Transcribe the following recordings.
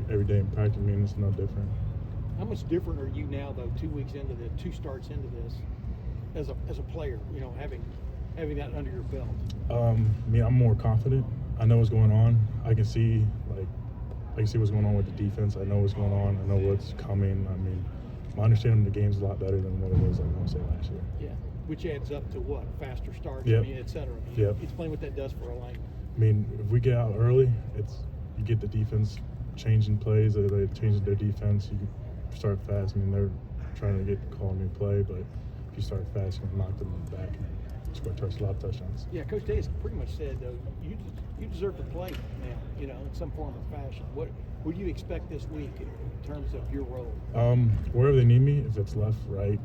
every day in practice. I mean, it's no different. How much different are you now, though, 2 weeks into the 2 starts into this, as a player? You know, having that under your belt. I mean, I'm more confident. I know what's going on. I can see what's going on with the defense. I know what's going on. I know what's coming. I mean, my understanding of the game is a lot better than what it was, I want to say, last year. Yeah, which adds up to what? Faster starts, yep. I mean, et cetera. I mean, yep. Explain what that does for a lineman. I mean, if we get out early, you get the defense changing plays. They're changing their defense. You start fast. I mean, they're trying to call a new play, but if you start fast, you can knock them back and score a lot of touchdowns. Yeah, Coach Day has pretty much said, though, you deserve to play now, you know, in some form or fashion. What do you expect this week in terms of your role? Wherever they need me, if it's left, right,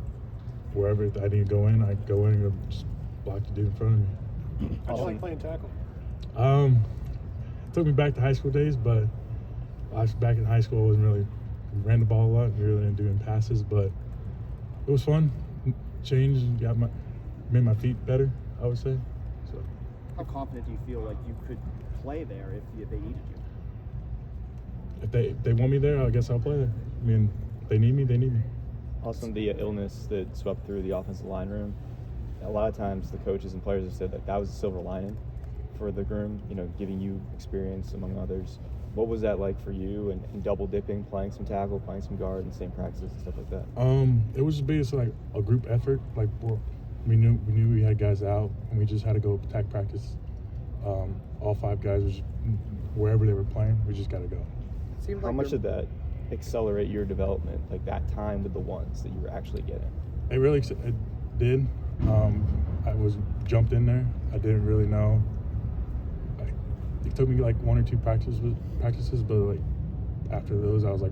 wherever I need to go in, I go in and just block the dude in front of me. How'd you like playing tackle? It took me back to high school days, but back in high school, we ran the ball a lot. We really didn't do any passes, but it was fun. Changed, made my feet better, I would say. So, how confident do you feel like you could play there if they needed you? If they want me there, I guess I'll play there. I mean, if they need me, they need me. Also, the illness that swept through the offensive line room, a lot of times the coaches and players have said that was a silver lining for the groom, you know, giving you experience among others. What was that like for you, and double dipping, playing some tackle, playing some guard, and same practices and stuff like that? It was just basically like a group effort. Like we knew we had guys out, and we just had to go attack practice. All 5 guys, wherever they were playing, we just got to go. How much did that accelerate your development, like that time with the ones that you were actually getting? It did. I was jumped in there. I didn't really know. It took me like 1 or 2 practices, but like after those, I was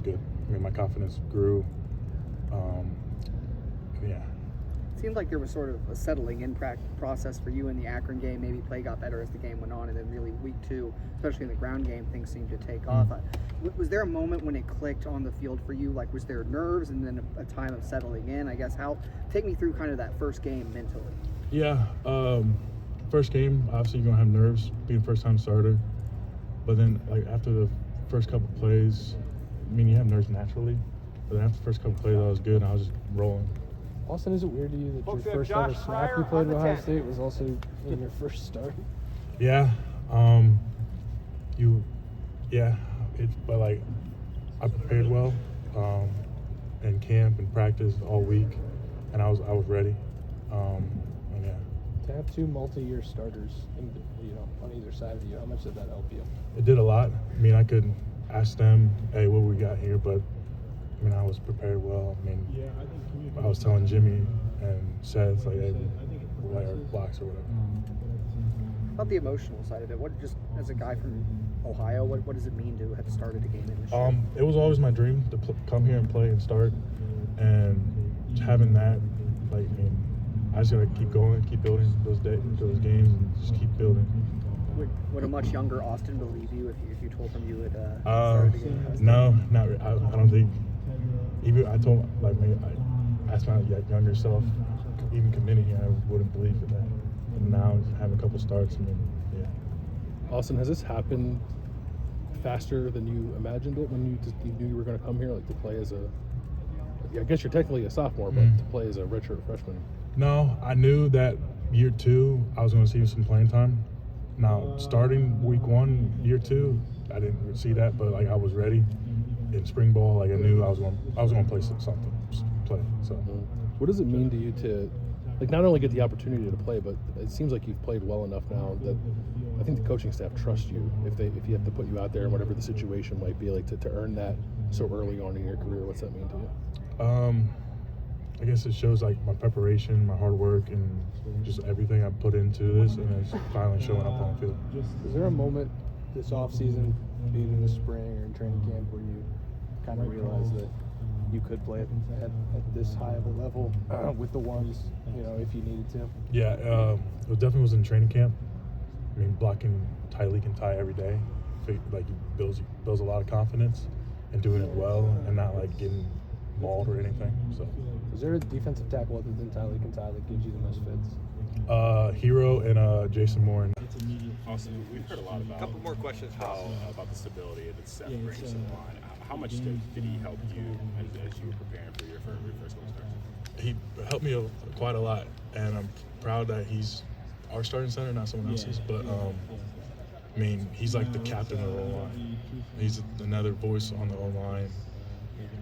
good. I mean, my confidence grew. Yeah. It seemed like there was sort of a settling in process for you in the Akron game. Maybe play got better as the game went on, and then really week 2, especially in the ground game, things seemed to take off. Was there a moment when it clicked on the field for you? Like, was there nerves and then a time of settling in? I guess take me through kind of that first game mentally. Yeah. First game, obviously you're gonna have nerves, being first-time starter. But then, like after the first couple plays, I mean, you have nerves naturally. But then after the first couple plays, I was good, and I was just rolling. Austin, is it weird to you that your first ever snap you played at Ohio State was also in your first start? Yeah. But like, I prepared well in camp and practice all week, and I was ready. And yeah. To have 2 multi-year starters, on either side of you, how much did that help you? It did a lot. I mean, I could ask them, "Hey, what we got here?" But I mean, I was prepared well. I mean, I was telling Jimmy and Seth, like, "Hey, we like our blocks or whatever." About the emotional side of it, what just as a guy from Ohio, what does it mean to have started a game in Michigan? It was always my dream to come here and play and start, and having that, like, I mean, I just gotta keep going, keep building those games, and just keep building. Would a much younger Austin believe you if you told him you had started the game? No, not really. I don't think. Even I asked my younger self, even committing here, I wouldn't believe in that. And now having a couple starts, I mean, yeah. Austin, has this happened faster than you imagined it when you knew you were going to come here, like to play as I guess you're technically a sophomore, but to play as a redshirt freshman? No, I knew that year 2 I was going to see some playing time. Now, starting week 1, year 2, I didn't see that, but like I was ready in spring ball. Like I knew I was going to play something, play. So, what does it mean to you to, like, not only get the opportunity to play, but it seems like you've played well enough now that I think the coaching staff trusts you if you have to put you out there in whatever the situation might be, like to earn that so early on in your career. What's that mean to you? I guess it shows like my preparation, my hard work, and just everything I put into this, and it's finally showing up on the field. Is there a moment this offseason, being in the spring or in training camp, where you kind of realized that you could play at this high of a level with the ones, if you needed to? Yeah, it definitely was in training camp. I mean, blocking Tyleek and Ty every day, like, builds a lot of confidence, and doing it well, and not like getting mauled or anything. So, is there a defensive tackle other than Tyleek and Ty that gives you the most fits? Hero and Jason Moore. And Austin, we've heard a lot about Couple more questions. about the stability that Seth brings to the line. How much did he help you as you were preparing for your first goal start? he helped me quite a lot, and I'm proud that he's our starting center, not someone else's. But I mean, he's like the captain of the O-line. He's another voice on the O-line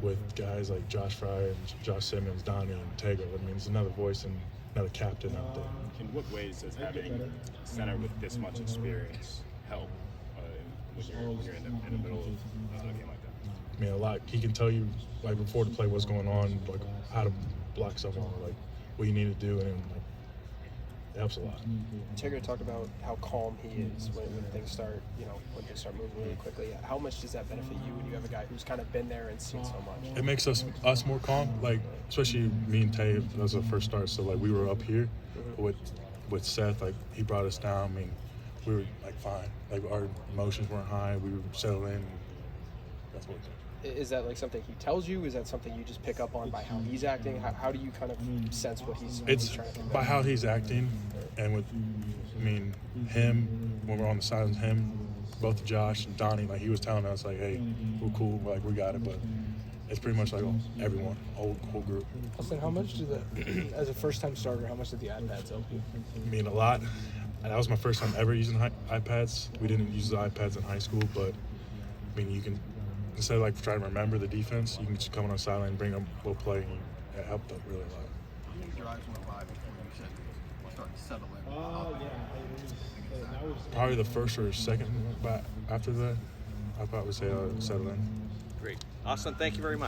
with guys like Josh Fryer and Josh Simmons, Donnie, and Tego. I mean, he's another voice and another captain out there. In what ways does having a center with this much experience help when you're in the middle of a game like that? I mean, a lot. He can tell you like before the play what's going on, like how to block someone, like what you need to do, and like it helps a lot. Tigger talked about how calm he is when things start, when things start moving really quickly. How much does that benefit you when you have a guy who's kind of been there and seen so much? It makes us more calm, like especially me and Tay. That was our first start, so like we were up here with Seth. Like he brought us down. I mean, we were like fine. Like our emotions weren't high. We were settled in. That's what it did. Is that like something he tells you? Is that something you just pick up on by how he's acting? How do you kind of sense what he's trying to do? By how he's acting, and with, I mean, him, when we're on the sidelines, him, both Josh and Donnie, like he was telling us, like, hey, we're cool, like we got it, but it's pretty much like everyone, whole group. Austin, how much did as a first-time starter, how much did the iPads help you? I mean, a lot. And that was my first time ever using iPads. We didn't use the iPads in high school, but I mean, you can, instead of like trying to remember the defense, you can just come on the sideline and bring them, we'll play, and it helped them really a lot. How many drives went by before you said you started to settle in? Probably the first or second, but after that, I probably say settle in. Great. Austin, thank you very much.